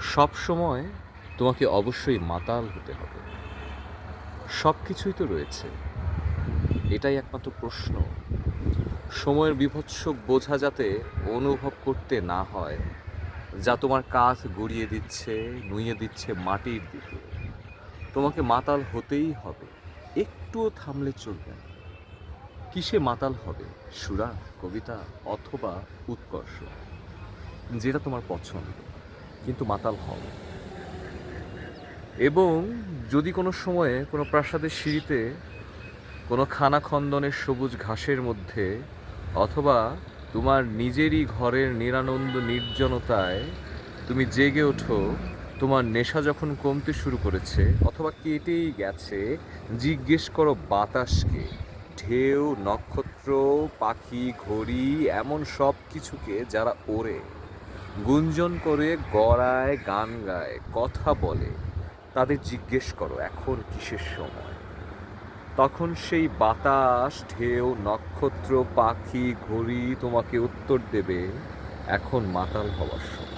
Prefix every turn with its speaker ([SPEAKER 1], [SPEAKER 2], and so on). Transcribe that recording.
[SPEAKER 1] সব সময় তোমাকে অবশ্যই মাতাল হতে হবে। সব কিছুই তো রয়েছে। এটাই একমাত্র প্রশ্ন। সময়ের বীভৎস বোঝা যাতে অনুভব করতে না হয়, যা তোমার কাঁধ গড়িয়ে দিচ্ছে, নুইয়ে দিচ্ছে মাটির দিকে। তোমাকে মাতাল হতেই হবে। একটুও থামলে চলবে না। কিসে মাতাল হবে? সুরা, কবিতা অথবা উৎকর্ষ? যেটা তোমার পছন্দ। কিন্তু মাতাল হও। এবং যদি কোনো সময়ে কোনো প্রাসাদের সিঁড়িতে, কোনো খানাখন্দনের সবুজ ঘাসের মধ্যে, অথবা তোমার নিজেরই ঘরের নিরানন্দ নির্জনতায় তুমি জেগে ওঠো, তোমার নেশা যখন কমতে শুরু করেছে অথবা কেটেই গেছে, জিজ্ঞেস করো বাতাসকে, ঢেউ, নক্ষত্র, পাখি, ঘড়ি, এমন সব কিছুকে যারা ওড়ে, গুঞ্জন করে, গড়ায়, গান গায়, কথা বলে, তাদের জিজ্ঞেস করো এখন কিসের সময়। তখন সেই বাতাস, ঢেউ, নক্ষত্র, পাখি, ঘড়ি তোমাকে উত্তর দেবে এখন মাতাল হওয়ার সময়।